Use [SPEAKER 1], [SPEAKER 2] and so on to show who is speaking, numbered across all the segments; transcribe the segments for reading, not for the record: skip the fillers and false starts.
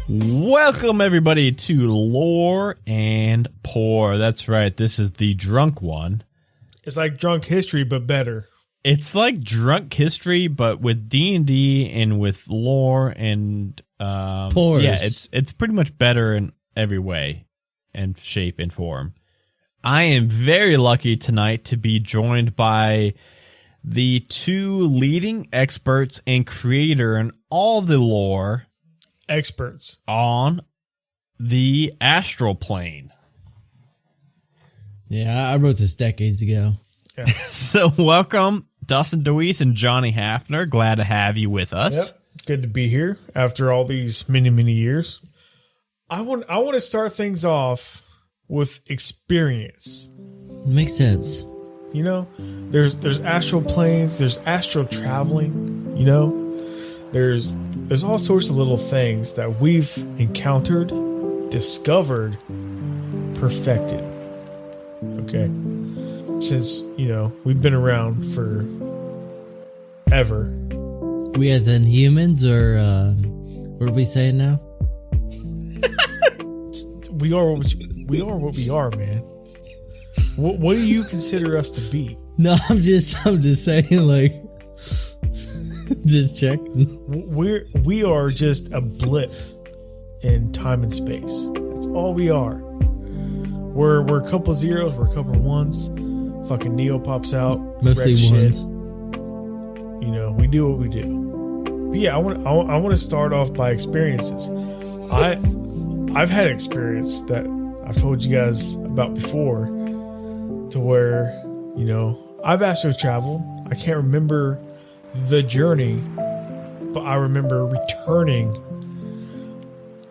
[SPEAKER 1] Welcome, everybody, to Lore and Pour. That's right. This is the drunk one.
[SPEAKER 2] It's like drunk history, but better.
[SPEAKER 1] It's like drunk history, but with D&D and with lore and
[SPEAKER 3] Pours.
[SPEAKER 1] Yeah, it's pretty much better in every way and shape and form. I am very lucky tonight to be joined by the two leading experts and creator in all the lore
[SPEAKER 2] Experts
[SPEAKER 1] on the Astral Plane.
[SPEAKER 3] Yeah, I wrote this decades ago.
[SPEAKER 2] Yeah.
[SPEAKER 1] So welcome, Dustin DeWees and Johnny Hafner. Glad to have you with us.
[SPEAKER 2] Yep. Good to be here after all these many years. I want to start things off with experience.
[SPEAKER 3] Makes sense.
[SPEAKER 2] You know, there's astral planes, there's astral traveling, you know. There's all sorts of little things that we've encountered, discovered, perfected. Okay. Since, you know, we've been around for ever.
[SPEAKER 3] We as in humans, or what are we saying now?
[SPEAKER 2] We are what we are, man. What do you consider us to be?
[SPEAKER 3] No, I'm just saying, like, just checking.
[SPEAKER 2] We are just a blip in time and space. That's all we are. We're a couple zeros, we're a couple ones. Fucking Neo pops out.
[SPEAKER 3] Mostly ones.
[SPEAKER 2] Shit. You know, we do what we do. But yeah, I want to start off by experiences. I've had experience that I've told you guys about before, to where, you know, I've astral traveled. I can't remember the journey, but I remember returning,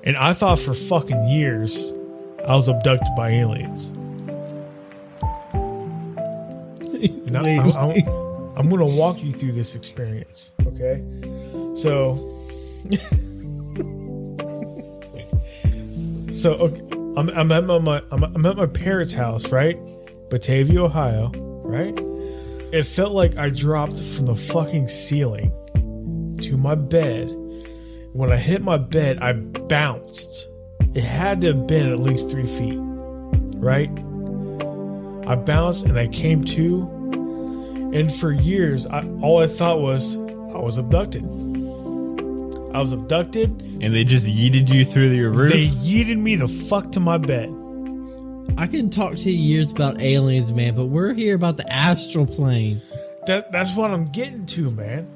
[SPEAKER 2] and I thought for fucking years I was abducted by aliens. And I'm going to walk you through this experience, okay? So, okay, I'm at my parents' house, right? Batavia, Ohio, right? It felt like I dropped from the fucking ceiling to my bed. When I hit my bed, I bounced. It had to have been at least 3 feet, right? I bounced and I came to, and for years, all I thought was I was abducted. I was abducted.
[SPEAKER 1] And they just yeeted you through your roof?
[SPEAKER 2] They yeeted me the fuck to my bed.
[SPEAKER 3] I can talk to you years about aliens, man, but we're here about the astral plane.
[SPEAKER 2] That's what I'm getting to, man.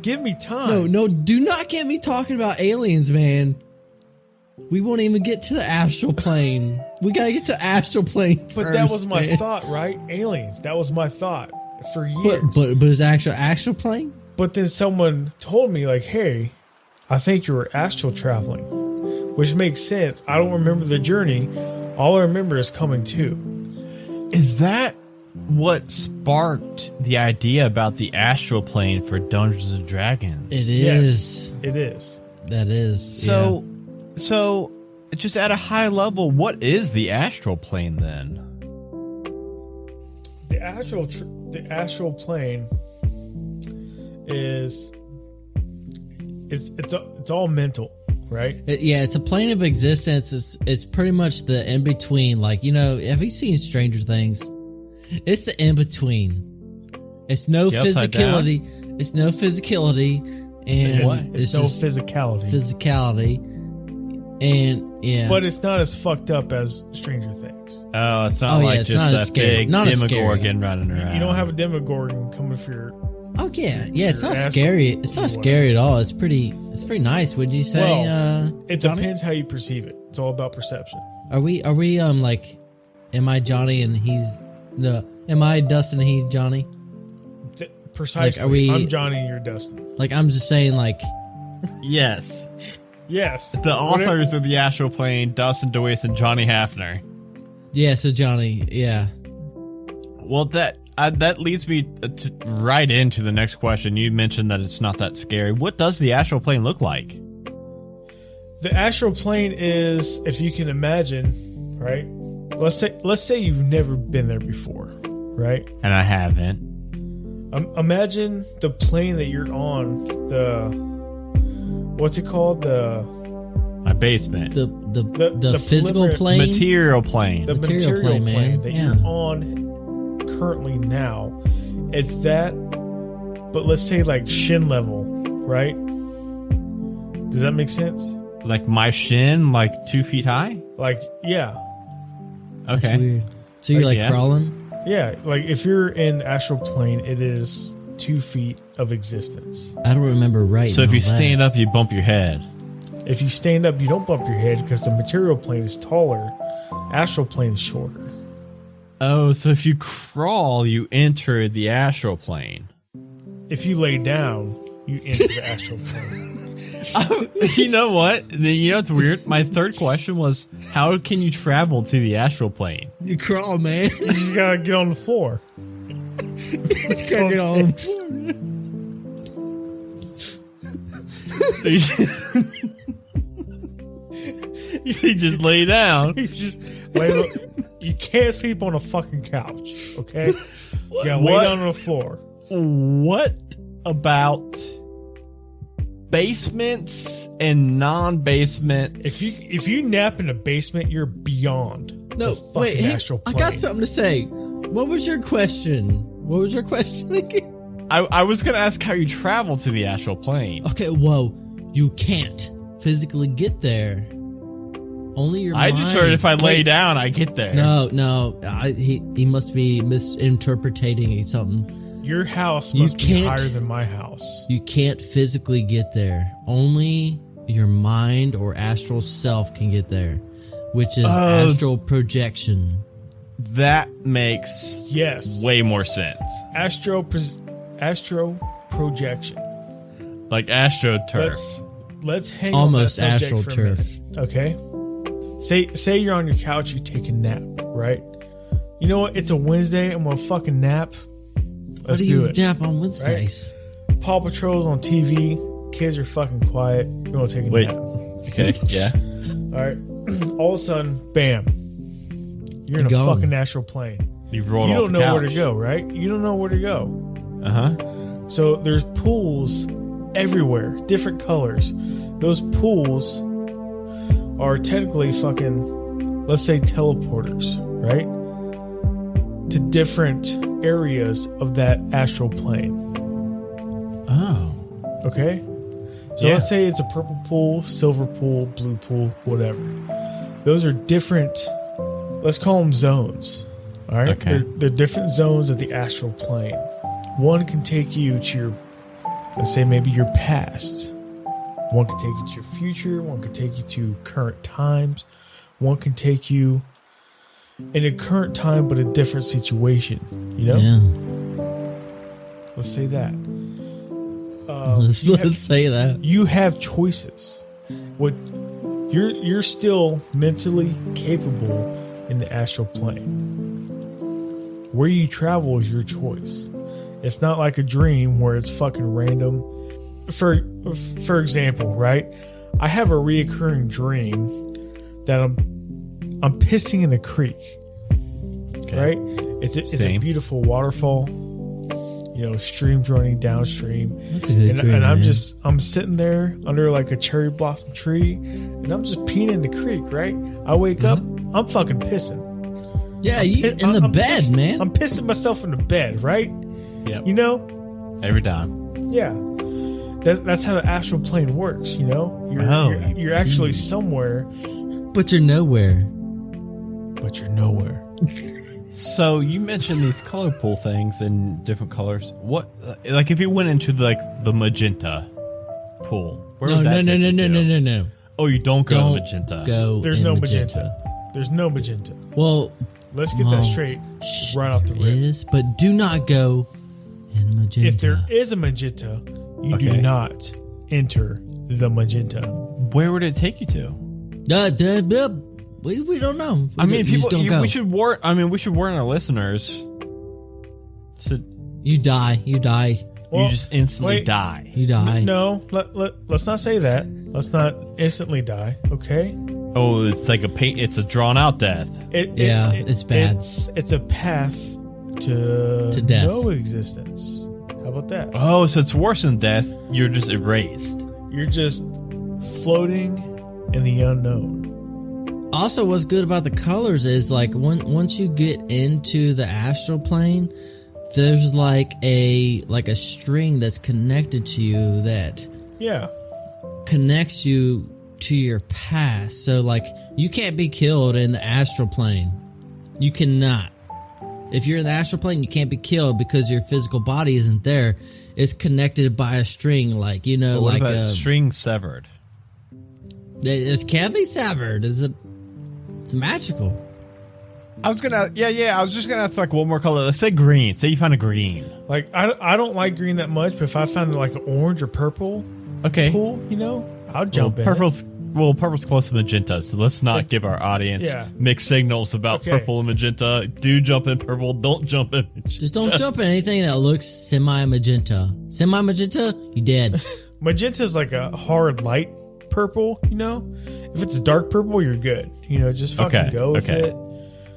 [SPEAKER 2] Give me time.
[SPEAKER 3] No, do not get me talking about aliens, man. We won't even get to the astral plane. We gotta get to astral plane first,
[SPEAKER 2] but that was my
[SPEAKER 3] man.
[SPEAKER 2] thought, right? Aliens. That was my thought for years.
[SPEAKER 3] But is astral plane?
[SPEAKER 2] But then someone told me, like, hey, I think you were astral traveling, which makes sense. I don't remember the journey. All I remember is coming to.
[SPEAKER 1] Is that what sparked the idea about the astral plane for Dungeons and Dragons?
[SPEAKER 3] It is.
[SPEAKER 2] Yes, it is.
[SPEAKER 3] That is.
[SPEAKER 1] So just at a high level, what is the astral plane then?
[SPEAKER 2] The astral plane is it's all mental. Right?
[SPEAKER 3] It's a plane of existence. It's pretty much the in-between. Like, you know, have you seen Stranger Things? It's the in-between. It's no physicality. It's no physicality. And
[SPEAKER 2] it's no physicality.
[SPEAKER 3] Physicality. And, yeah.
[SPEAKER 2] But it's not as fucked up as Stranger Things.
[SPEAKER 1] Oh, it's not like
[SPEAKER 3] it's
[SPEAKER 1] just
[SPEAKER 3] not
[SPEAKER 1] that
[SPEAKER 3] scary.
[SPEAKER 1] big Demogorgon running around.
[SPEAKER 2] You don't have a Demogorgon coming for your...
[SPEAKER 3] Oh yeah, it's not scary. It's not scary at all. It's pretty nice. Would you say?
[SPEAKER 2] Well, it
[SPEAKER 3] Johnny?
[SPEAKER 2] depends how you perceive it. It's all about perception.
[SPEAKER 3] Are we like? Am I Johnny and he's no? Am I Dustin and he's Johnny?
[SPEAKER 2] Precisely.
[SPEAKER 3] Like,
[SPEAKER 2] I'm Johnny and you're Dustin.
[SPEAKER 3] Like, I'm just saying, like.
[SPEAKER 1] Yes.
[SPEAKER 2] Yes.
[SPEAKER 1] The authors of the astral plane, Dustin DeWees and Johnny Hafner.
[SPEAKER 3] Yeah. So Johnny. Yeah.
[SPEAKER 1] Well, that leads me right into the next question. You mentioned that it's not that scary. What does the astral plane look like?
[SPEAKER 2] The astral plane is, if you can imagine, right? Let's say you've never been there before, right?
[SPEAKER 1] And I haven't.
[SPEAKER 2] Imagine the plane that you're on. What's it called?
[SPEAKER 1] My basement.
[SPEAKER 3] The physical plane?
[SPEAKER 1] Material plane.
[SPEAKER 2] The material plane
[SPEAKER 3] man.
[SPEAKER 2] that you're on currently now. It's that, but let's say like shin level, right? Does that make sense?
[SPEAKER 1] Like my shin, like 2 feet high?
[SPEAKER 2] Like, yeah.
[SPEAKER 3] That's
[SPEAKER 1] Okay.
[SPEAKER 3] weird. So you're like crawling?
[SPEAKER 2] Yeah, like if you're in astral plane, it is 2 feet of existence.
[SPEAKER 3] I don't remember right.
[SPEAKER 1] So if you stand up, you bump your head.
[SPEAKER 2] If you stand up, you don't bump your head because the material plane is taller. Astral plane is shorter.
[SPEAKER 1] Oh, so if you crawl, you enter the astral plane.
[SPEAKER 2] If you lay down, you enter the astral plane.
[SPEAKER 1] You know what? You know what's weird? My third question was, how can you travel to the astral plane?
[SPEAKER 3] You crawl, man.
[SPEAKER 2] You just gotta get on the floor.
[SPEAKER 3] Get on.
[SPEAKER 1] You just lay down.
[SPEAKER 2] You just lay. You can't sleep on a fucking couch, okay? You gotta lay down on the floor.
[SPEAKER 1] What about basements and non-basements?
[SPEAKER 2] If you nap in a basement, you're beyond.
[SPEAKER 3] No,
[SPEAKER 2] the
[SPEAKER 3] wait.
[SPEAKER 2] fucking
[SPEAKER 3] Hey,
[SPEAKER 2] astral plane.
[SPEAKER 3] I got something to say. What was your question? What was your question again?
[SPEAKER 1] I was going to ask how you travel to the astral plane.
[SPEAKER 3] Okay, whoa. You can't physically get there. Only your mind.
[SPEAKER 1] I just heard if I lay down, I get there.
[SPEAKER 3] No. He must be misinterpreting something.
[SPEAKER 2] Your house must be higher than my house.
[SPEAKER 3] You can't physically get there. Only your mind or astral self can get there, which is astral projection.
[SPEAKER 1] That makes way more sense.
[SPEAKER 2] Astro projection.
[SPEAKER 1] Like AstroTurf.
[SPEAKER 2] Let's hang
[SPEAKER 3] almost
[SPEAKER 2] on that subject
[SPEAKER 3] astral
[SPEAKER 2] for a
[SPEAKER 3] turf.
[SPEAKER 2] minute, okay? Say you're on your couch, you take a nap, right? You know what? It's a Wednesday. I'm gonna fucking nap. Let's do it.
[SPEAKER 3] Nap on Wednesdays?
[SPEAKER 2] Right? Paw Patrol's on TV. Kids are fucking quiet. You're gonna take a nap.
[SPEAKER 1] Okay. Yeah.
[SPEAKER 2] All right. All of a sudden, bam! You're in a fucking astral plane.
[SPEAKER 1] You rolled
[SPEAKER 2] You
[SPEAKER 1] off
[SPEAKER 2] don't
[SPEAKER 1] the
[SPEAKER 2] know
[SPEAKER 1] couch.
[SPEAKER 2] where to go, right? You don't know where to go. So there's pools everywhere, different colors. Those pools are technically fucking, let's say, teleporters, right? To different areas of that astral plane.
[SPEAKER 3] Oh.
[SPEAKER 2] Okay? So let's say it's a purple pool, silver pool, blue pool, whatever. Those are different, let's call them zones. All right?
[SPEAKER 1] Okay.
[SPEAKER 2] They're different zones of the astral plane. One can take you to your, let's say maybe your past. One can take you to your future. One can take you to current times. One can take you in a current time but a different situation. You know?
[SPEAKER 3] Yeah.
[SPEAKER 2] Let's say that.
[SPEAKER 3] Let's say that.
[SPEAKER 2] You have choices. What you're still mentally capable in the astral plane. Where you travel is your choice. It's not like a dream where it's fucking random. For example, right? I have a reoccurring dream that I'm pissing in a creek.
[SPEAKER 1] Okay.
[SPEAKER 2] Right? It's a beautiful waterfall. You know, streams running downstream.
[SPEAKER 3] That's a good dream.
[SPEAKER 2] And I'm
[SPEAKER 3] man.
[SPEAKER 2] I'm sitting there under like a cherry blossom tree, and I'm just peeing in the creek. Right? I wake up, I'm fucking pissing.
[SPEAKER 3] Yeah, you in the bed, man.
[SPEAKER 2] I'm pissing myself in the bed. Right?
[SPEAKER 1] Yep.
[SPEAKER 2] You know?
[SPEAKER 1] Every time.
[SPEAKER 2] Yeah. That's how the astral plane works. You know? You're actually somewhere,
[SPEAKER 3] But you're nowhere.
[SPEAKER 2] but you're nowhere.
[SPEAKER 1] So you mentioned these color pool things in different colors. What, like, if you went into the magenta pool? Where would that take you to?
[SPEAKER 3] No.
[SPEAKER 1] Oh, you don't go to magenta.
[SPEAKER 3] Go.
[SPEAKER 2] There's
[SPEAKER 3] in
[SPEAKER 2] no magenta. There's no magenta.
[SPEAKER 3] Well,
[SPEAKER 2] Let's get that straight right off the
[SPEAKER 3] there
[SPEAKER 2] rip.
[SPEAKER 3] is, but do not go in magenta.
[SPEAKER 2] If there is a magenta, you do not enter the magenta.
[SPEAKER 1] Where would it take you to?
[SPEAKER 3] We don't know.
[SPEAKER 1] I mean,
[SPEAKER 3] just
[SPEAKER 1] people.
[SPEAKER 3] don't go.
[SPEAKER 1] We should warn. I mean, we should warn our listeners. To
[SPEAKER 3] You die.
[SPEAKER 2] Well,
[SPEAKER 1] you just instantly
[SPEAKER 2] wait.
[SPEAKER 1] die.
[SPEAKER 3] You die.
[SPEAKER 2] No, let's not say that. Let's not instantly die, okay?
[SPEAKER 1] Oh, it's like it's a drawn out death.
[SPEAKER 3] It's bad.
[SPEAKER 2] It's a path to
[SPEAKER 3] death.
[SPEAKER 2] no existence. How about that?
[SPEAKER 1] Oh, so it's worse than death. You're just erased.
[SPEAKER 2] You're just floating and the unknown.
[SPEAKER 3] Also, what's good about the colors is like once you get into the astral plane, there's like a string that's connected to you that connects you to your past. So like you can't be killed in the astral plane. You cannot. If you're in the astral plane, you can't be killed because your physical body isn't there. It's connected by a string, like
[SPEAKER 1] what
[SPEAKER 3] like
[SPEAKER 1] about
[SPEAKER 3] a
[SPEAKER 1] string severed.
[SPEAKER 3] It can't be severed. It's magical.
[SPEAKER 1] I was just gonna ask like one more color. Let's say green. Say you find a green.
[SPEAKER 2] Like I don't like green that much, but if I found like an orange or purple, pool, I'll jump in.
[SPEAKER 1] Purple's close to magenta, so let's not give our audience mixed signals about purple and magenta. Do jump in purple. Don't jump in magenta.
[SPEAKER 3] Just don't jump in anything that looks semi-magenta. Semi-magenta, you dead.
[SPEAKER 2] Magenta is like a hard light purple, If it's a dark purple, you're good. Just fucking go with it.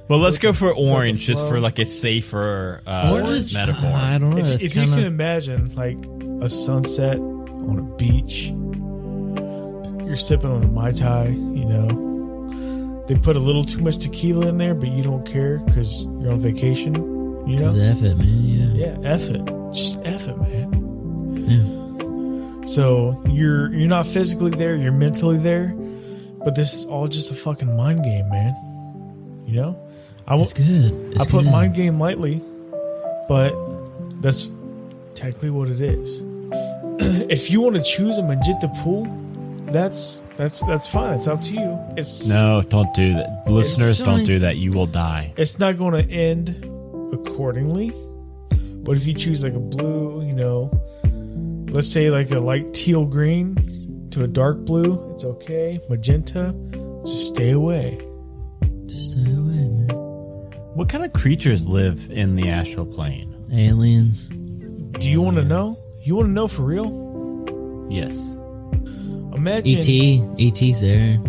[SPEAKER 1] Well, let's go for orange, just for like a safer metaphor.
[SPEAKER 3] I don't know.
[SPEAKER 2] If you can imagine like a sunset on a beach, you're sipping on a Mai Tai, They put a little too much tequila in there, but you don't care because you're on vacation,
[SPEAKER 3] Because F it, man,
[SPEAKER 2] Yeah, F it. Just F it, man.
[SPEAKER 3] Yeah.
[SPEAKER 2] So you're not physically there, you're mentally there, but this is all just a fucking mind game, man.
[SPEAKER 3] It's good.
[SPEAKER 2] I put mind game lightly, but that's technically what it is. If you want to choose a magenta pool, that's fine. It's up to you.
[SPEAKER 1] No, don't do that. Listeners, don't do that. You will die.
[SPEAKER 2] It's not going to end accordingly. But if you choose like a blue, let's say like a light teal green to a dark blue, it's okay. Magenta, just stay away.
[SPEAKER 3] Just stay away, man.
[SPEAKER 1] What kind of creatures live in the astral plane?
[SPEAKER 3] Aliens.
[SPEAKER 2] Do you want to know? You want to know for real?
[SPEAKER 1] Yes.
[SPEAKER 3] Imagine E.T.'s there.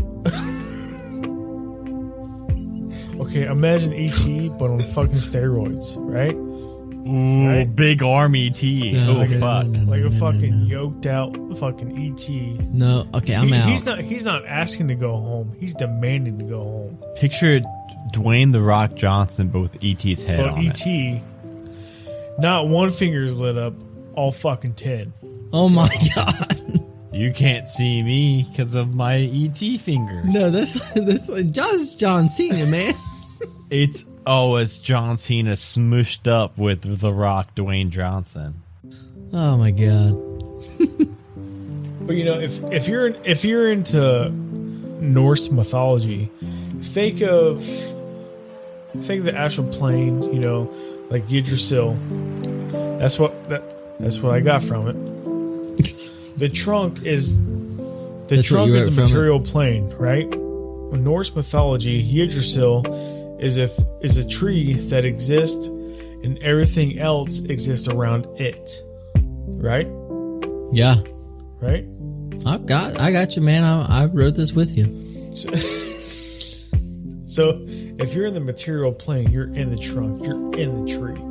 [SPEAKER 2] Okay, imagine E.T. but on fucking steroids, right?
[SPEAKER 1] Ooh, right? Big arm E.T.
[SPEAKER 3] No,
[SPEAKER 1] fuck.
[SPEAKER 2] Like a fucking yoked out fucking E.T.
[SPEAKER 3] No, okay, I'm out.
[SPEAKER 2] He's not asking to go home. He's demanding to go home.
[SPEAKER 1] Picture Dwayne "The Rock" Johnson, but with E.T.'s head on
[SPEAKER 2] E.T. Not one finger is lit up, all fucking 10.
[SPEAKER 3] Oh my god.
[SPEAKER 1] You can't see me because of my E.T. fingers.
[SPEAKER 3] No, that's John Cena, man.
[SPEAKER 1] It's John Cena smooshed up with The Rock, Dwayne Johnson.
[SPEAKER 3] Oh my god.
[SPEAKER 2] But if you're into Norse mythology, think of the astral plane, like Yggdrasil. That's what I got from it. The trunk is a material plane, right? In Norse mythology, Yggdrasil is a tree that exists, and everything else exists around it, right?
[SPEAKER 3] Yeah.
[SPEAKER 2] Right.
[SPEAKER 3] I got you, man. I wrote this with you.
[SPEAKER 2] So if you're in the material plane, you're in the trunk. You're in the tree.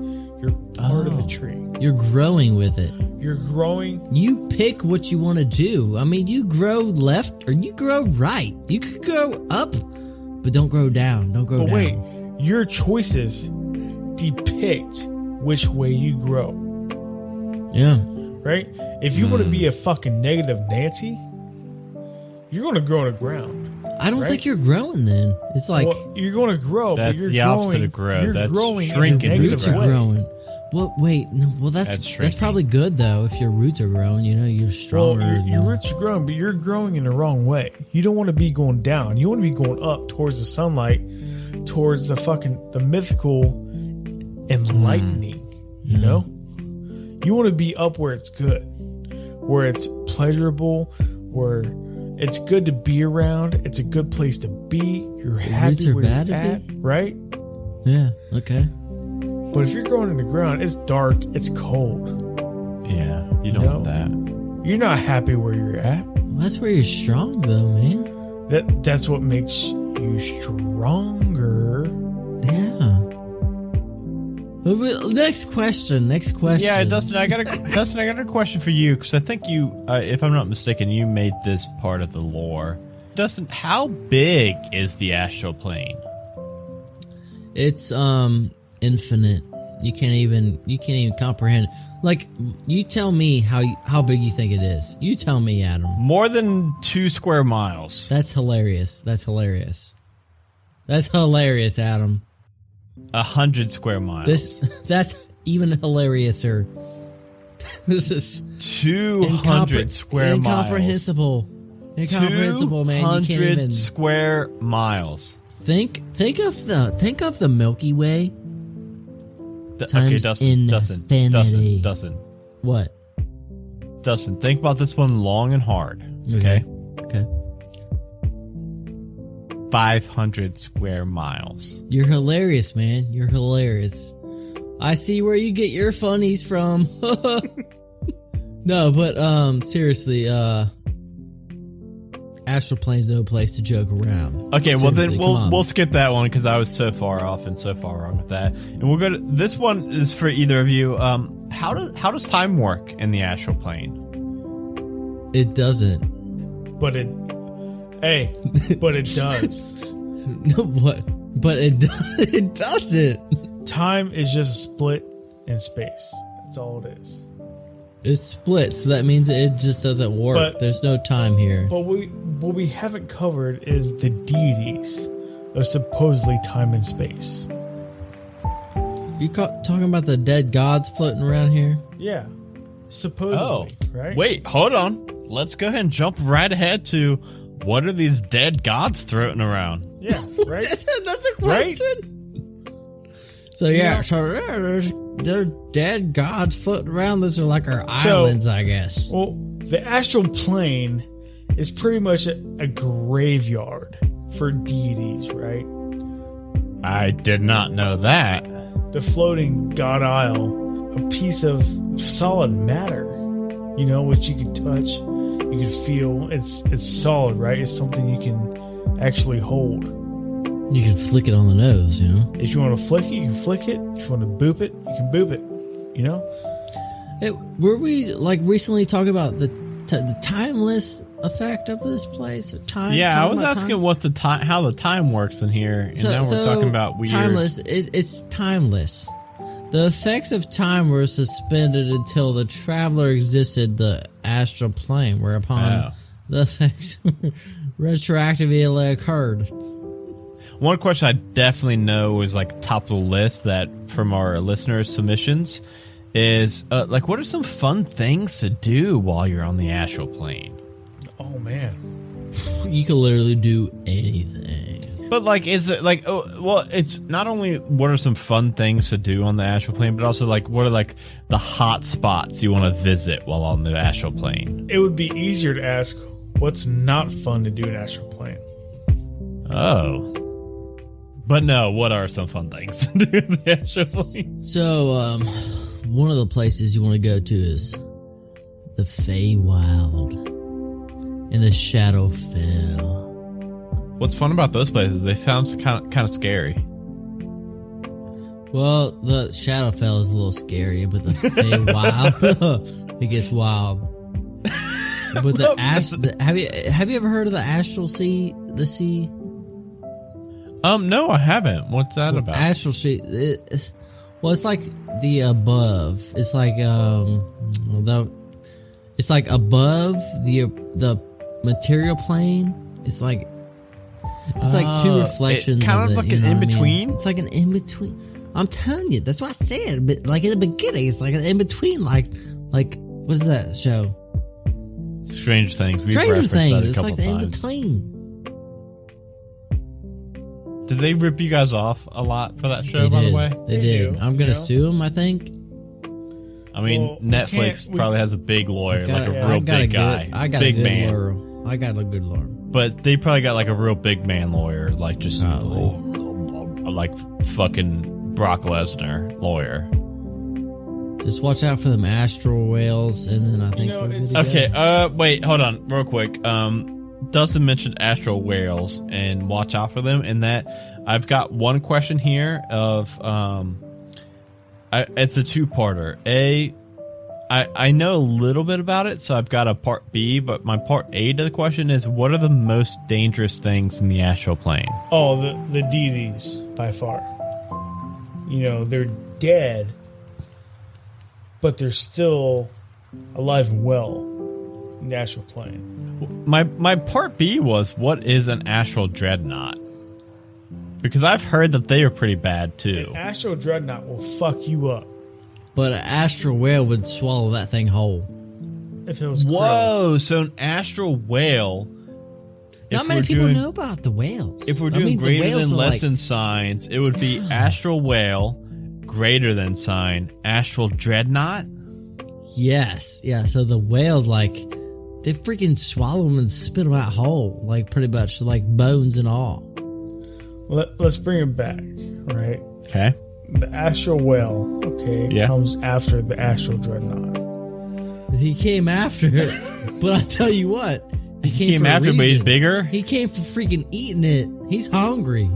[SPEAKER 2] You're part of the tree.
[SPEAKER 3] You're growing with it.
[SPEAKER 2] You're growing.
[SPEAKER 3] You pick what you want to do. I mean, you grow left or you grow right. You could grow up, but don't grow down. Don't grow down.
[SPEAKER 2] But wait, your choices depict which way you grow.
[SPEAKER 3] Yeah.
[SPEAKER 2] Right? If you want to be a fucking negative Nancy, you're going to grow to the ground.
[SPEAKER 3] I don't think you're growing then. It's like...
[SPEAKER 2] Well, you're going to grow,
[SPEAKER 1] that's
[SPEAKER 2] but you're
[SPEAKER 1] the opposite of grow.
[SPEAKER 2] You're
[SPEAKER 1] that's
[SPEAKER 2] growing
[SPEAKER 1] shrinking.
[SPEAKER 2] In a
[SPEAKER 3] roots are
[SPEAKER 2] way.
[SPEAKER 3] growing. Well, wait. No, well, that's probably good, though, if your roots are growing. You're stronger.
[SPEAKER 2] Well, your roots are growing, but you're growing in the wrong way. You don't want to be going down. You want to be going up towards the sunlight, towards the mythical enlightening, you know? You want to be up where it's good, where it's pleasurable, where it's good to be around. It's a good place to be. You're happy where you're at, right?
[SPEAKER 3] Yeah, okay.
[SPEAKER 2] But if you're going in the ground, it's dark, it's cold.
[SPEAKER 1] Yeah, you don't want that.
[SPEAKER 2] You're not happy where you're at.
[SPEAKER 3] Well, that's where you're strong, though, man.
[SPEAKER 2] That's what makes you stronger.
[SPEAKER 3] Yeah. Next question.
[SPEAKER 1] Yeah, Dustin, I got a question for you because I think you, if I'm not mistaken, you made this part of the lore. Dustin, how big is the astral plane?
[SPEAKER 3] It's infinite. You can't even comprehend. Like, you tell me how big you think it is. You tell me, Adam.
[SPEAKER 1] More than 2 square miles.
[SPEAKER 3] That's hilarious. That's hilarious. That's hilarious, Adam.
[SPEAKER 1] 100 square miles.
[SPEAKER 3] That's even hilariouser. This is
[SPEAKER 1] 200 square miles.
[SPEAKER 3] Incomprehensible. Incomprehensible, man. You can't even
[SPEAKER 1] 200 square miles.
[SPEAKER 3] think of the Milky Way.
[SPEAKER 1] Okay, Dustin.
[SPEAKER 3] What?
[SPEAKER 1] Dustin, think about this one long and hard. Okay. 500 square miles.
[SPEAKER 3] You're hilarious, man. You're hilarious. I see where you get your funnies from. No, but seriously, Astral Plane's no place to joke around.
[SPEAKER 1] Okay, well then
[SPEAKER 3] Seriously,
[SPEAKER 1] we'll skip that one because I was so far off and so far wrong with that. And we'll go to this one is for either of you. How does time work in the astral plane?
[SPEAKER 3] It doesn't.
[SPEAKER 2] But it does.
[SPEAKER 3] No, what? But it doesn't.
[SPEAKER 2] Time is just a split in space. That's all it is.
[SPEAKER 3] It's split, so that means it just doesn't work.
[SPEAKER 2] But-
[SPEAKER 3] There's no time here.
[SPEAKER 2] But what we haven't covered is the deities of supposedly time and space.
[SPEAKER 3] You talking about the dead gods floating around here?
[SPEAKER 2] Yeah. Supposedly, right?
[SPEAKER 1] Wait, hold on. Let's go ahead and jump right ahead to what are these dead gods floating around?
[SPEAKER 2] Yeah, right?
[SPEAKER 3] That's a question. So yeah, so there's dead gods floating around. Those are like our islands, I guess.
[SPEAKER 2] Well, the astral plane is pretty much a graveyard for deities, right?
[SPEAKER 1] I did not know that.
[SPEAKER 2] The floating God Isle, a piece of solid matter, which you can touch, you can feel. It's solid, right? It's something you can actually hold.
[SPEAKER 3] You can flick it on the nose,
[SPEAKER 2] If you want to flick it, you can flick it. If you want to boop it, you can boop it.
[SPEAKER 3] Hey, were we recently talking about the timeless effect of this place? Or time?
[SPEAKER 1] Yeah, I was asking what how the time works in here, and now we're talking about weird.
[SPEAKER 3] Timeless. It's timeless. The effects of time were suspended until the traveler existed the astral plane, whereupon the effects retroactively occurred.
[SPEAKER 1] One question I definitely know is top of the list that from our listeners' submissions is what are some fun things to do while you're on the astral plane?
[SPEAKER 2] Oh man,
[SPEAKER 3] you can literally do anything.
[SPEAKER 1] But is it it's not only what are some fun things to do on the astral plane, but also what are the hot spots you want to visit while on the astral plane?
[SPEAKER 2] it would be easier to ask what's not fun to do in astral plane.
[SPEAKER 1] Oh. But no, what are some fun things to do in the astral plane?
[SPEAKER 3] So, one of the places you want to go to is the Feywild and the Shadowfell.
[SPEAKER 1] What's fun about those places? They sound kind of scary.
[SPEAKER 3] Well, the Shadowfell is a little scary, but the Feywild, it gets wild. But have you ever heard of the Astral Sea? The sea?
[SPEAKER 1] No, I haven't. What's that about?
[SPEAKER 3] Astral Sea. It's like the above. It's like it's like above the material plane. It's like two reflections.
[SPEAKER 1] Kind of like an in between.
[SPEAKER 3] It's like an in between. I'm telling you, that's what I said. But in the beginning, it's like an in between. Like what is that show?
[SPEAKER 1] Stranger Things.
[SPEAKER 3] Stranger Things. It's like the
[SPEAKER 1] times.
[SPEAKER 3] in between.
[SPEAKER 1] Did they rip you guys off a lot for that show, by the way?
[SPEAKER 3] They did. I'm going to sue them, I think.
[SPEAKER 1] I mean, Netflix probably has a big lawyer, a real big guy.
[SPEAKER 3] I got
[SPEAKER 1] big
[SPEAKER 3] a good
[SPEAKER 1] man.
[SPEAKER 3] lawyer. I got a good lawyer.
[SPEAKER 1] But they probably got a real big man lawyer, fucking Brock Lesnar lawyer.
[SPEAKER 3] Just watch out for them astral whales, and then I think we're good to go.
[SPEAKER 1] Okay, wait, hold on, real quick. Dustin mentioned astral whales and watch out for them. And that I've got one question here of it's a two-parter. I know a little bit about it, so I've got a part B, but my part A to the question is, what are the most dangerous things in the astral plane?
[SPEAKER 2] Oh, the deities, by far. You know, they're dead, but they're still alive and well in the astral plane.
[SPEAKER 1] My part B was, what is an astral dreadnought? Because I've heard that they are pretty bad, too.
[SPEAKER 2] An astral dreadnought will fuck you up.
[SPEAKER 3] But an astral whale would swallow that thing whole.
[SPEAKER 2] If it was
[SPEAKER 1] Whoa, so an astral whale...
[SPEAKER 3] Not many people know about the whales.
[SPEAKER 1] If we're doing greater than less than signs, it would be astral whale, greater than sign, astral dreadnought?
[SPEAKER 3] Yes. Yeah, so the whales, like, they freaking swallow them and spit them out whole. Like, pretty much, like, bones and all.
[SPEAKER 2] Let's bring it back, right?
[SPEAKER 1] Okay.
[SPEAKER 2] The astral whale, comes after the astral dreadnought.
[SPEAKER 3] He came after it, but I tell you what, he came
[SPEAKER 1] after, but he's bigger.
[SPEAKER 3] He came for freaking eating it. He's hungry.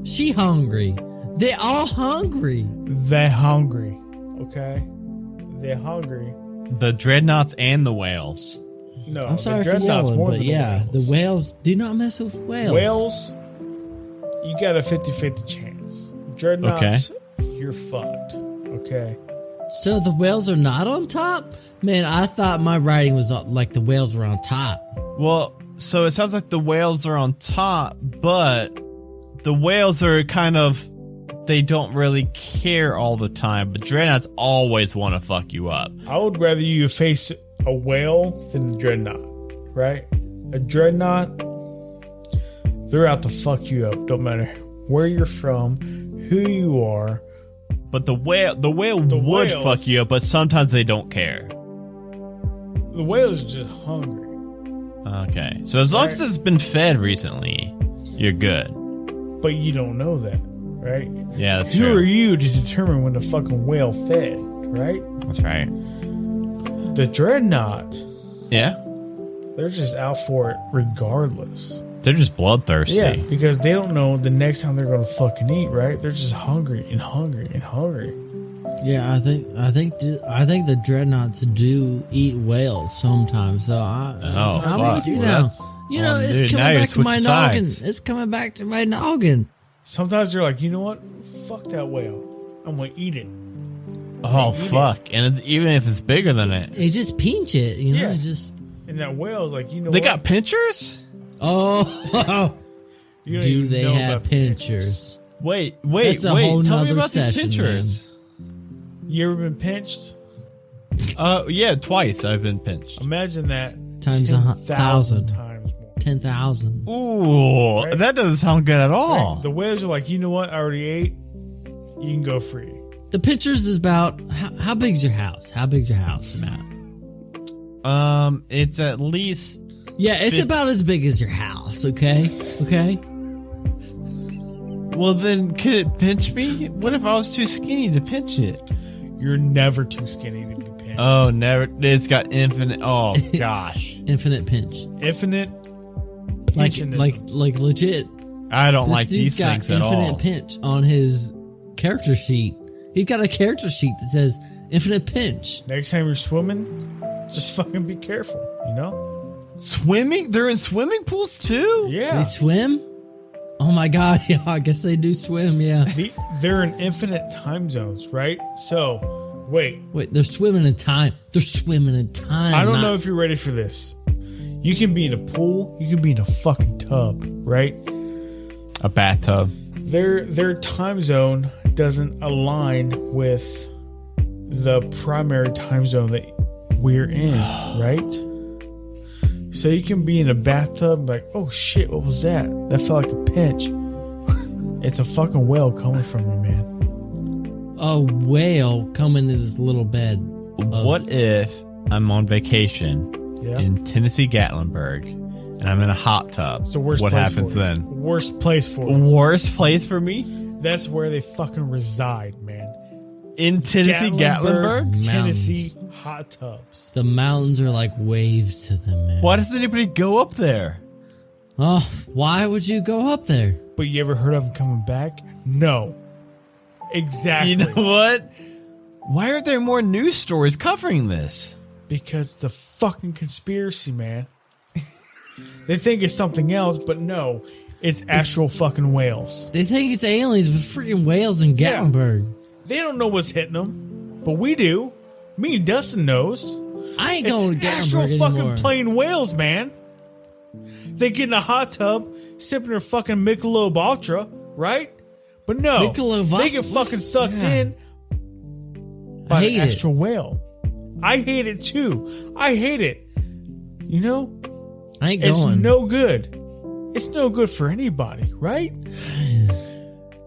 [SPEAKER 3] She hungry. They all hungry.
[SPEAKER 2] They're hungry. Okay, they're hungry.
[SPEAKER 1] The dreadnoughts and the whales.
[SPEAKER 2] No,
[SPEAKER 3] I'm sorry for yelling, but yeah, the whales. Do not mess with whales.
[SPEAKER 2] Whales, you got a 50-50 chance. Dreadnoughts, you're fucked. Okay.
[SPEAKER 3] So the whales are not on top? Man, I thought my writing was like the whales were on top.
[SPEAKER 1] Well, so it sounds like the whales are on top, but the whales are kind of, they don't really care all the time, but dreadnoughts always want to fuck you up.
[SPEAKER 2] I would rather you face a whale than a dreadnought, right? A dreadnought, they're out to fuck you up. Don't matter where you're from, who you are.
[SPEAKER 1] But the whale would fuck you up, but sometimes they don't care.
[SPEAKER 2] The whale's just hungry.
[SPEAKER 1] Okay. So as long as it's been fed recently, you're good.
[SPEAKER 2] But you don't know that, right?
[SPEAKER 1] Yeah, that's true.
[SPEAKER 2] Who are you to determine when the fucking whale fed, right?
[SPEAKER 1] That's right.
[SPEAKER 2] The dreadnought.
[SPEAKER 1] Yeah?
[SPEAKER 2] They're just out for it regardless.
[SPEAKER 1] They're just bloodthirsty.
[SPEAKER 2] Yeah, because they don't know the next time they're going to fucking eat, right? They're just hungry and hungry and hungry.
[SPEAKER 3] Yeah, I think the dreadnoughts do eat whales sometimes. So I'm with you now. You know, it's coming back to my noggin. It's coming back to my noggin.
[SPEAKER 2] Sometimes you're like, you know what? Fuck that whale. I'm going to eat it.
[SPEAKER 1] Oh, fuck. And even if it's bigger than it.
[SPEAKER 3] You just pinch it, you know?
[SPEAKER 2] Yeah. And that whale's like, you know
[SPEAKER 1] They
[SPEAKER 2] what?
[SPEAKER 1] got pinchers?
[SPEAKER 3] Oh. Do they have pinchers?
[SPEAKER 1] Wait.
[SPEAKER 3] That's a whole
[SPEAKER 1] Tell me
[SPEAKER 3] nother
[SPEAKER 1] about
[SPEAKER 3] session,
[SPEAKER 1] these pinchers.
[SPEAKER 2] You ever been pinched?
[SPEAKER 1] Yeah, twice I've been pinched.
[SPEAKER 2] Imagine that
[SPEAKER 3] times
[SPEAKER 2] 10,000 times more.
[SPEAKER 3] 10,000.
[SPEAKER 1] Ooh,
[SPEAKER 2] Right?
[SPEAKER 1] that doesn't sound good at all.
[SPEAKER 2] Right? The whales are like, you know what? I already ate. You can go free.
[SPEAKER 3] The pinchers is about how big's your house? How big's your house, Matt?
[SPEAKER 1] It's at least.
[SPEAKER 3] Yeah, it's about as big as your house. Okay.
[SPEAKER 1] Well, then, could it pinch me? What if I was too skinny to pinch it?
[SPEAKER 2] You're never too skinny to be pinched.
[SPEAKER 1] Oh, never. It's got infinite. Oh, gosh.
[SPEAKER 3] Infinite pinch.
[SPEAKER 2] Infinite.
[SPEAKER 3] Like legit.
[SPEAKER 1] I don't
[SPEAKER 3] This
[SPEAKER 1] like
[SPEAKER 3] dude's
[SPEAKER 1] these things
[SPEAKER 3] got
[SPEAKER 1] at all.
[SPEAKER 3] infinite pinch on his character sheet. He's got a character sheet that says infinite pinch.
[SPEAKER 2] Next time you're swimming, just fucking be careful, you know?
[SPEAKER 1] Swimming? They're in swimming pools too?
[SPEAKER 2] Yeah.
[SPEAKER 3] They swim? Oh my god, yeah, I guess they do swim, yeah.
[SPEAKER 2] They're in infinite time zones, right? So, wait,
[SPEAKER 3] they're swimming in time. They're swimming in time.
[SPEAKER 2] I don't know if you're ready for this. You can be in a pool, you can be in a fucking tub, right?
[SPEAKER 1] A bathtub.
[SPEAKER 2] Their time zone doesn't align with the primary time zone that we're in, right? So you can be in a bathtub like, oh shit, what was that? That felt like a pinch. It's a fucking whale coming from you, man.
[SPEAKER 3] A whale coming in this little bed.
[SPEAKER 1] What if I'm on vacation in Tennessee Gatlinburg and I'm in a hot tub?
[SPEAKER 2] It's the worst
[SPEAKER 1] what
[SPEAKER 2] place
[SPEAKER 1] happens
[SPEAKER 2] for
[SPEAKER 1] then?
[SPEAKER 2] You. Worst place for you.
[SPEAKER 1] Worst place for me?
[SPEAKER 2] That's where they fucking reside, man.
[SPEAKER 1] In Tennessee Gatlinburg?
[SPEAKER 2] Tennessee hot tubs.
[SPEAKER 3] The mountains are like waves to them, man.
[SPEAKER 1] Why does anybody go up there?
[SPEAKER 3] Oh, why would you go up there?
[SPEAKER 2] But you ever heard of them coming back? No. Exactly.
[SPEAKER 1] You know what? Why are there more news stories covering this?
[SPEAKER 2] Because it's a fucking conspiracy, man. They think it's something else, but no, it's astral fucking whales.
[SPEAKER 3] They think it's aliens with freaking whales in Gatlinburg.
[SPEAKER 2] Yeah. They don't know what's hitting them, but we do. Me and Dustin knows.
[SPEAKER 3] I ain't going to Gatlinburg
[SPEAKER 2] astral
[SPEAKER 3] anymore.
[SPEAKER 2] fucking plane whales, man. They get in a hot tub, sipping their fucking Michelob Ultra, right? But no,
[SPEAKER 3] Michelob
[SPEAKER 2] they get
[SPEAKER 3] Ultra?
[SPEAKER 2] fucking sucked in by an astral whale. I hate it too. I hate it. You know?
[SPEAKER 3] I ain't going.
[SPEAKER 2] It's no good. It's no good for anybody, right?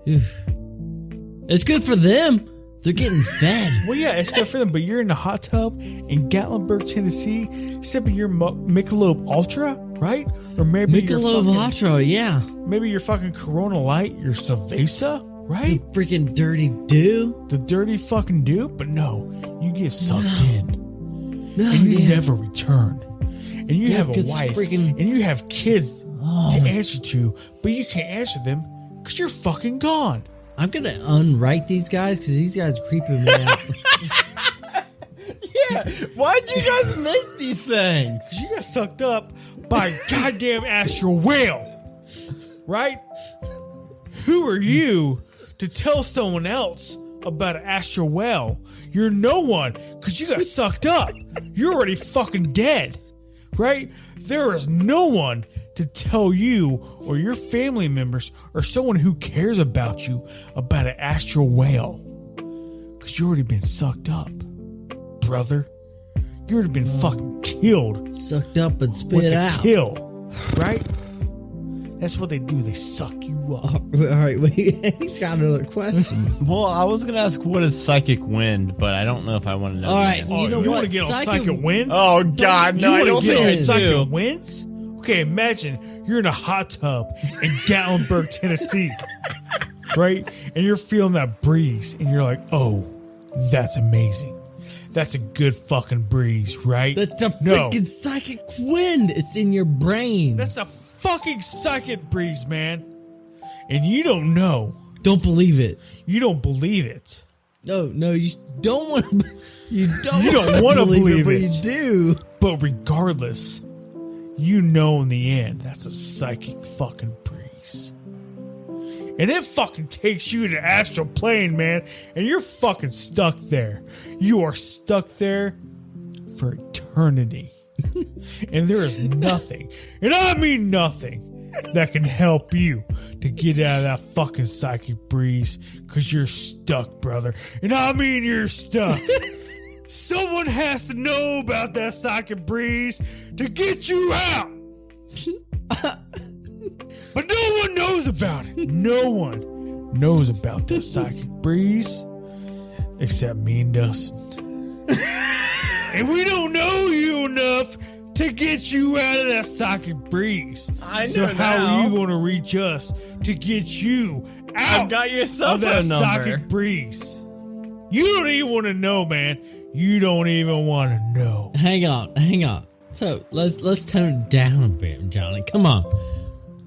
[SPEAKER 3] It's good for them. They're getting fed.
[SPEAKER 2] Well, yeah, it's good for them, but you're in a hot tub in Gatlinburg, Tennessee, sipping your Michelob Ultra, right? Or maybe
[SPEAKER 3] Michelob Ultra, yeah.
[SPEAKER 2] Maybe your fucking Corona Light, your Cerveza, right?
[SPEAKER 3] The freaking dirty dew.
[SPEAKER 2] The dirty fucking dew, but no, you get sucked in.
[SPEAKER 3] No,
[SPEAKER 2] and you never return. And you have a wife, and you have kids to answer to, but you can't answer them because you're fucking gone.
[SPEAKER 3] I'm going to unwrite these guys because these guys are creeping me out.
[SPEAKER 1] Yeah, why'd you guys make these things?
[SPEAKER 2] Because you got sucked up by a goddamn astral whale, right? Who are you to tell someone else about an astral whale? You're no one because you got sucked up. You're already fucking dead, right? There is no one to tell you or your family members or someone who cares about you about an astral whale because you already been sucked up, brother. You already been fucking killed.
[SPEAKER 3] Sucked up and spit
[SPEAKER 2] with
[SPEAKER 3] out.
[SPEAKER 2] A kill, right? That's what they do. They suck you up.
[SPEAKER 3] All right, wait. He's got another question.
[SPEAKER 1] Well, I was going to ask what is psychic wind, but I don't know if I want to know.
[SPEAKER 3] All right,
[SPEAKER 1] that.
[SPEAKER 3] you know
[SPEAKER 2] you
[SPEAKER 3] what?
[SPEAKER 2] want to get on psychic winds?
[SPEAKER 1] Oh, God, no, I don't think I
[SPEAKER 2] psychic
[SPEAKER 1] do.
[SPEAKER 2] winds? Okay, imagine you're in a hot tub in Gatlinburg, Tennessee, right? And you're feeling that breeze, and you're like, oh, that's amazing. That's a good fucking breeze, right?
[SPEAKER 3] That's a freaking psychic wind. It's in your brain.
[SPEAKER 2] That's a fucking psychic breeze, man. And you don't know.
[SPEAKER 3] Don't believe it.
[SPEAKER 2] You don't believe it.
[SPEAKER 3] No, you don't want to. You
[SPEAKER 2] don't want to believe
[SPEAKER 3] but
[SPEAKER 2] it.
[SPEAKER 3] you do.
[SPEAKER 2] But regardless, you know in the end, that's a psychic fucking breeze. And it fucking takes you to Astral Plane, man. And you're fucking stuck there. You are stuck there for eternity. And there is nothing, and I mean nothing, that can help you to get out of that fucking psychic breeze. Because you're stuck, brother. And I mean you're stuck. Someone has to know about that psychic breeze to get you out. But no one knows about it. No one knows about that psychic breeze except me and Dustin. And we don't know you enough to get you out of that psychic breeze.
[SPEAKER 1] I know
[SPEAKER 2] so how
[SPEAKER 1] now.
[SPEAKER 2] are you going to reach us to get you out
[SPEAKER 1] I've got your cell
[SPEAKER 2] of that
[SPEAKER 1] phone number.
[SPEAKER 2] psychic breeze? You don't even want to know, man. You don't even want to know.
[SPEAKER 3] Hang on. So let's tone it down a bit, Johnny. Come on.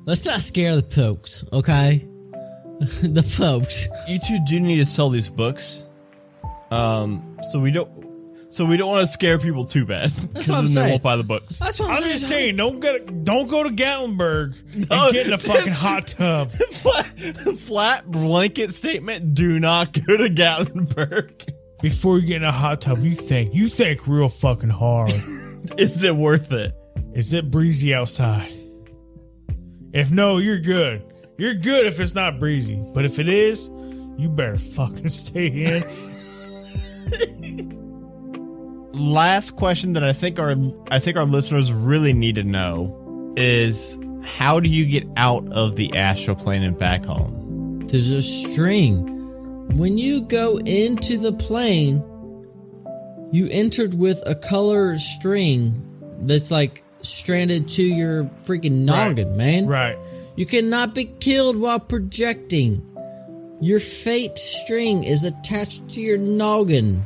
[SPEAKER 3] Let's not scare the folks, okay? The folks.
[SPEAKER 1] You two do need to sell these books. So we don't want to scare people too bad.
[SPEAKER 3] That's what I'm
[SPEAKER 1] then
[SPEAKER 3] saying.
[SPEAKER 1] they won't buy the books.
[SPEAKER 3] That's what
[SPEAKER 2] I'm just saying, don't go to Gatlinburg and get in a fucking hot tub.
[SPEAKER 1] Flat blanket statement: do not go to Gatlinburg.
[SPEAKER 2] Before you get in a hot tub, you think real fucking hard.
[SPEAKER 1] Is it worth it?
[SPEAKER 2] Is it breezy outside? If no, you're good. You're good if it's not breezy. But if it is, you better fucking stay in.
[SPEAKER 1] Last question that I think our listeners really need to know is, how do you get out of the astral plane and back home?
[SPEAKER 3] There's a string. When you go into the plane, you entered with a color string that's like stranded to your freaking noggin, man.
[SPEAKER 2] Right.
[SPEAKER 3] You cannot be killed while projecting. Your fate string is attached to your noggin,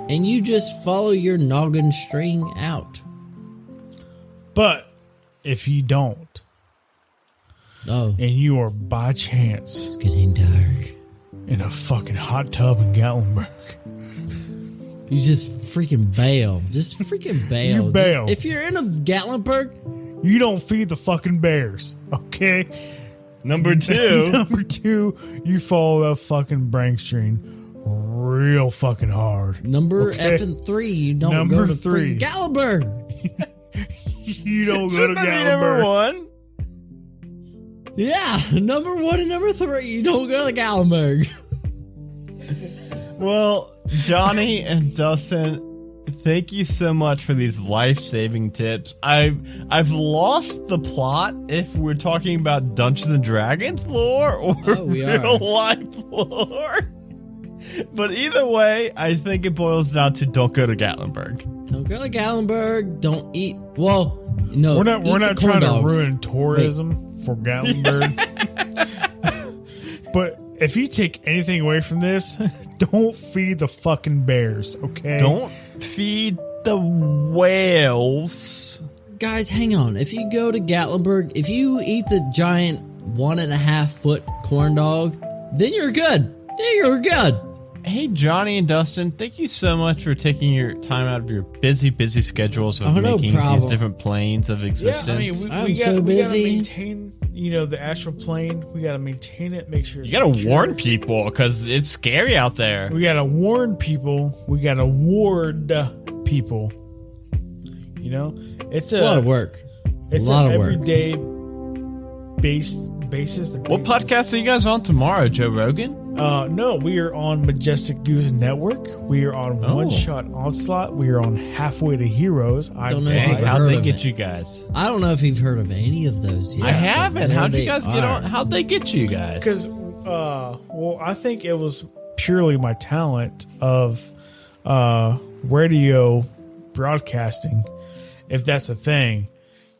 [SPEAKER 3] and you just follow your noggin string out.
[SPEAKER 2] But if you don't,
[SPEAKER 3] Oh,
[SPEAKER 2] and you are by chance
[SPEAKER 3] it's getting dark.
[SPEAKER 2] in a fucking hot tub in Gatlinburg,
[SPEAKER 3] You just freaking bail. Just freaking bail.
[SPEAKER 2] You bail.
[SPEAKER 3] If you're in a Gatlinburg,
[SPEAKER 2] you don't feed the fucking bears, okay?
[SPEAKER 1] Number 2.
[SPEAKER 2] Number 2, you follow that fucking Brankstream real fucking hard.
[SPEAKER 3] Number effing 3, you don't
[SPEAKER 2] Number
[SPEAKER 3] go to
[SPEAKER 2] 3.
[SPEAKER 3] Gatlinburg.
[SPEAKER 2] You don't go
[SPEAKER 1] Shouldn't
[SPEAKER 2] to
[SPEAKER 1] that be
[SPEAKER 2] Gatlinburg.
[SPEAKER 1] number 1?
[SPEAKER 3] Yeah, number 1 and number 3, you don't go to Gatlinburg.
[SPEAKER 1] Well, Johnny and Dustin, thank you so much for these life-saving tips. I've lost the plot if we're talking about Dungeons and Dragons lore or real life lore. But either way, I think it boils down to don't go to Gatlinburg.
[SPEAKER 3] Don't go to Gatlinburg. Don't eat. Well, no,
[SPEAKER 2] we're not trying to ruin tourism for Gatlinburg. But if you take anything away from this, don't feed the fucking bears, okay?
[SPEAKER 1] Don't feed the whales.
[SPEAKER 3] Guys, hang on. If you go to Gatlinburg, if you eat the giant 1.5 foot corn dog, then you're good. Then you're good.
[SPEAKER 1] Hey, Johnny and Dustin, thank you so much for taking your time out of your busy schedules of making these different planes of existence.
[SPEAKER 2] Yeah, I mean, we gotta maintain, the astral plane. We gotta maintain it, make sure it's
[SPEAKER 1] you gotta
[SPEAKER 2] secure.
[SPEAKER 1] warn people because it's scary out there.
[SPEAKER 2] We gotta warn people. We gotta ward people. It's
[SPEAKER 3] a lot of work.
[SPEAKER 2] It's
[SPEAKER 3] a lot of
[SPEAKER 2] everyday basis.
[SPEAKER 1] What podcast are you guys on tomorrow, Joe Rogan?
[SPEAKER 2] No, we are on Majestic Goose Network. We are on One Shot Onslaught. We are on Halfway to Heroes.
[SPEAKER 3] Don't know if you've
[SPEAKER 1] how'd
[SPEAKER 3] heard
[SPEAKER 1] they
[SPEAKER 3] of
[SPEAKER 1] get
[SPEAKER 3] it.
[SPEAKER 1] you guys?
[SPEAKER 3] I don't know if you've heard of any of those yet.
[SPEAKER 1] I haven't. How'd you guys get
[SPEAKER 3] are.
[SPEAKER 1] on? How'd they get you guys?
[SPEAKER 2] Because, I think it was purely my talent of radio broadcasting, if that's a thing.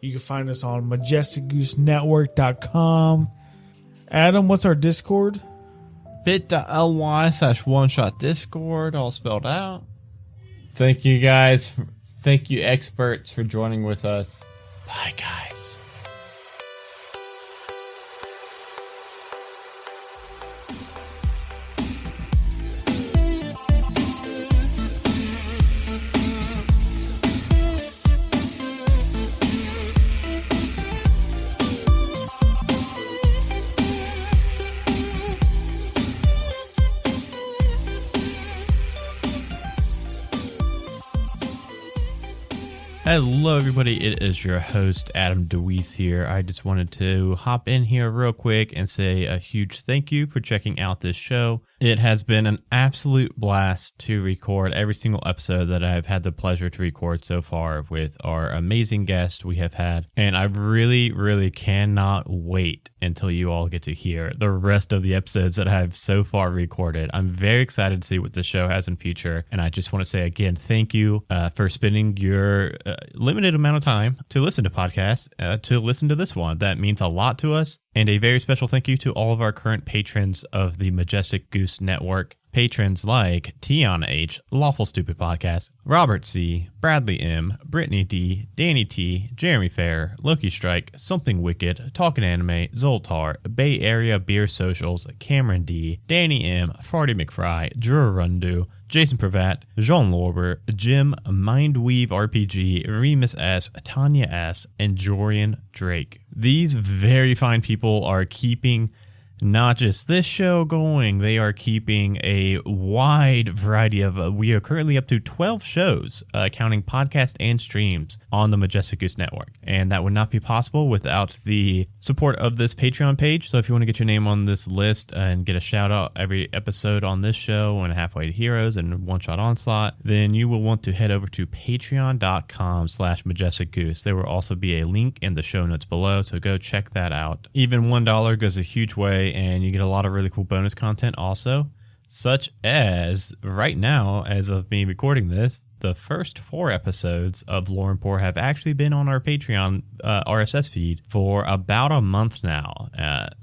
[SPEAKER 2] You can find us on majesticgoosenetwork.com. Adam, what's our Discord?
[SPEAKER 1] bit.ly/one-shot-discord, all spelled out. Thank you guys. Thank you, experts, for joining with us. Bye, guys. Hello, everybody. It is your host, Adam DeWees here. I just wanted to hop in here real quick and say a huge thank you for checking out this show. It has been an absolute blast to record every single episode that I've had the pleasure to record so far with our amazing guest we have had. And I really, really cannot wait until you all get to hear the rest of the episodes that I've so far recorded. I'm very excited to see what the show has in future. And I just want to say again, thank you for spending your limited amount of time to listen to podcasts, to listen to this one. That means a lot to us. And a very special thank you to all of our current patrons of the Majestic Goose Network. Patrons like Tiana H, Lawful Stupid Podcast, Robert C, Bradley M, Brittany D, Danny T, Jeremy Fair, Loki Strike, Something Wicked, Talking Anime, Zoltar, Bay Area Beer Socials, Cameron D, Danny M, Farty McFry, Jurarundu, Jason Pravat, Jean Lorber, Jim, Mindweave RPG, Remus S, Tanya S, and Jorian Drake. These very fine people are keeping not just this show going, they are keeping a wide variety of, we are currently up to 12 shows, counting podcasts and streams on the Majestic Goose Network. And that would not be possible without the support of this Patreon page. So if you want to get your name on this list and get a shout out every episode on this show and Halfway to Heroes and One Shot Onslaught, then you will want to head over to patreon.com/Majestic Goose. There will also be a link in the show notes below, so go check that out. Even $1 goes a huge way, and you get a lot of really cool bonus content also, such as right now, as of me recording this, the first 4 episodes of Lore and Poor have actually been on our Patreon RSS feed for about a month now.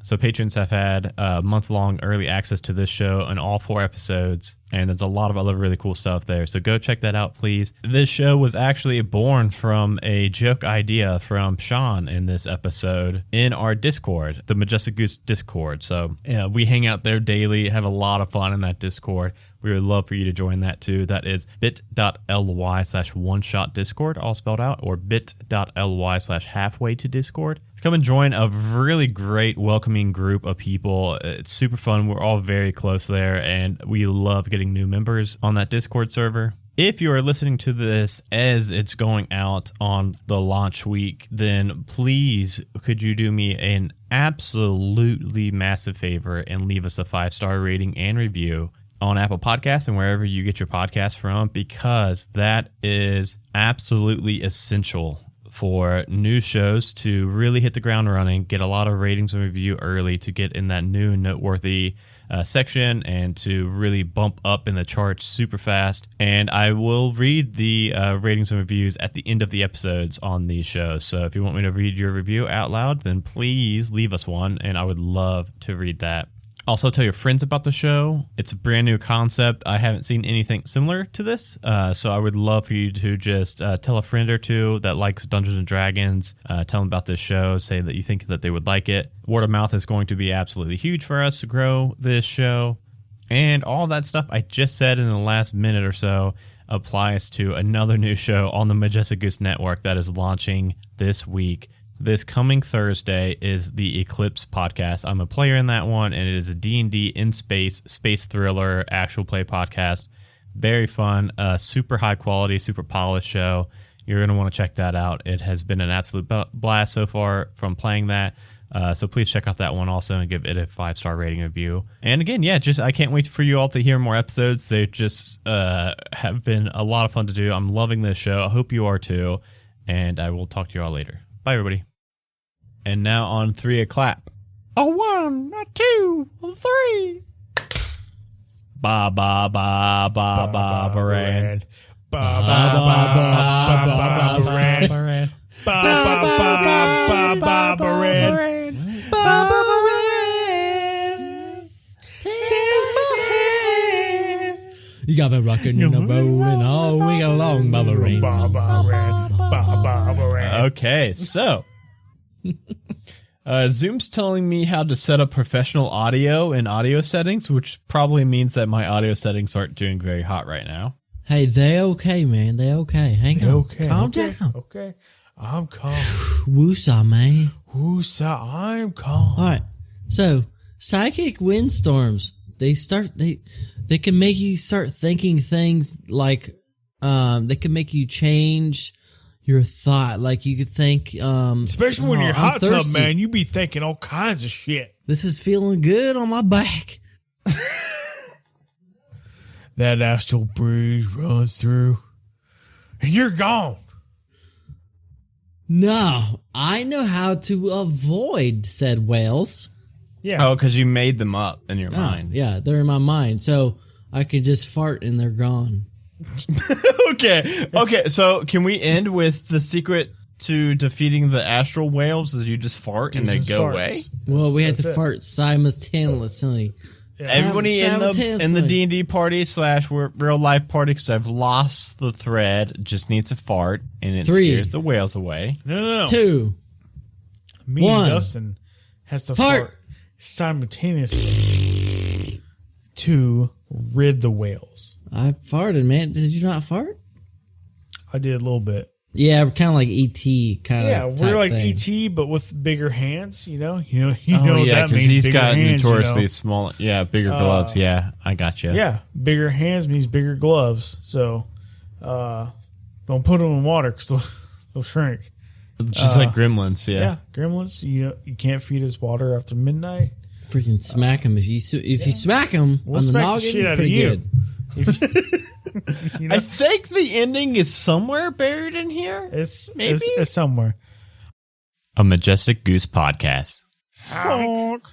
[SPEAKER 1] So patrons have had month-long early access to this show and all 4 episodes, and there's a lot of other really cool stuff there. So go check that out, please. This show was actually born from a joke idea from Sean in this episode in our Discord, the Majestic Goose Discord. So we hang out there daily, have a lot of fun in that Discord. We would love for you to join that too. That is bit.ly/one-shot-discord, all spelled out, or bit.ly/halfway-to-discord. Come and join a really great, welcoming group of people. It's super fun. We're all very close there, and we love getting new members on that Discord server. If you are listening to this as it's going out on the launch week, then please could you do me an absolutely massive favor and leave us a 5-star rating and review on Apple Podcasts and wherever you get your podcasts from, because that is absolutely essential for new shows to really hit the ground running, get a lot of ratings and review early to get in that new noteworthy section and to really bump up in the charts super fast. And I will read the ratings and reviews at the end of the episodes on these shows. So if you want me to read your review out loud, then please leave us one, and I would love to read that. Also, tell your friends about the show. It's a brand new concept. I haven't seen anything similar to this, so I would love for you to just tell a friend or two that likes Dungeons and Dragons, tell them about this show, say that you think that they would like it. Word of mouth is going to be absolutely huge for us to grow this show, and all that stuff I just said in the last minute or so applies to another new show on the Majestic Goose Network that is launching this week. This coming Thursday is the Eclipse podcast. I'm a player in that one, and it is a D&D in space thriller, actual play podcast. Very fun, super high quality, super polished show. You're going to want to check that out. It has been an absolute blast so far from playing that. So please check out that one also and give it a 5-star rating review. And again, I can't wait for you all to hear more episodes. They just have been a lot of fun to do. I'm loving this show. I hope you are too. And I will talk to you all later. Bye, everybody. And now on 3, a clap. A 1, a 2, a 3. Ba ba ba ba ba baran.
[SPEAKER 2] Ba ba ba ba ba baran. Ba ba ba ba ba baran. Ba ba baran.
[SPEAKER 3] You got me rocking in a row and all week long, Baba Rain.
[SPEAKER 2] Ba ba baran. Ba ba baran.
[SPEAKER 1] Okay, so Zoom's telling me how to set up professional audio in audio settings, which probably means that my audio settings aren't doing very hot right now.
[SPEAKER 3] Hey, they okay, man. They okay. Hang on.
[SPEAKER 2] Okay.
[SPEAKER 3] Calm down.
[SPEAKER 2] Okay. I'm calm.
[SPEAKER 3] Woosah, man.
[SPEAKER 2] Woosah, I'm calm.
[SPEAKER 3] All right. So, psychic windstorms. They can make you start thinking things like, they can make you change your thought. Like you could think,
[SPEAKER 2] especially when you're hot tub,
[SPEAKER 3] thirsty.
[SPEAKER 2] man, you be thinking all kinds of shit.
[SPEAKER 3] This is feeling good on my back.
[SPEAKER 2] That astral breeze runs through, and you're gone.
[SPEAKER 3] No, I know how to avoid said whales.
[SPEAKER 2] Yeah.
[SPEAKER 1] Oh, because you made them up in your mind.
[SPEAKER 3] Yeah, they're in my mind. So I could just fart and they're gone.
[SPEAKER 1] Okay. So can we end with the secret to defeating the astral whales? Is you just fart and they go away?
[SPEAKER 3] Well, we had to fart simultaneously.
[SPEAKER 1] Yeah. Everybody in the D&D party / real life party, because I've lost the thread, just needs a fart and it
[SPEAKER 3] 3.
[SPEAKER 1] scares the whales away.
[SPEAKER 2] No.
[SPEAKER 3] 2.
[SPEAKER 2] Me
[SPEAKER 3] 1.
[SPEAKER 2] and Dustin has to fart simultaneously to rid the whales.
[SPEAKER 3] I farted, man. Did you not fart?
[SPEAKER 2] I did a little bit.
[SPEAKER 3] Yeah, we're kind of like E.T. kind of.
[SPEAKER 2] Yeah, we're like
[SPEAKER 3] thing.
[SPEAKER 2] E.T. but with bigger hands. You know what
[SPEAKER 1] yeah,
[SPEAKER 2] that means.
[SPEAKER 1] He's
[SPEAKER 2] bigger
[SPEAKER 1] got
[SPEAKER 2] hands,
[SPEAKER 1] notoriously small. Yeah, bigger gloves. Yeah, I got you.
[SPEAKER 2] Yeah, bigger hands means bigger gloves. So, don't put them in water because they'll shrink.
[SPEAKER 1] Just like gremlins. Yeah,
[SPEAKER 2] gremlins. You can't feed us water after midnight.
[SPEAKER 3] Freaking smack him if you smack him
[SPEAKER 2] We'll
[SPEAKER 3] on the
[SPEAKER 2] smack
[SPEAKER 3] noggin.
[SPEAKER 2] the shit out of
[SPEAKER 3] pretty
[SPEAKER 2] you.
[SPEAKER 3] good.
[SPEAKER 1] I think the ending is somewhere buried in here.
[SPEAKER 2] It's somewhere.
[SPEAKER 1] A Majestic Goose podcast.
[SPEAKER 2] Honk.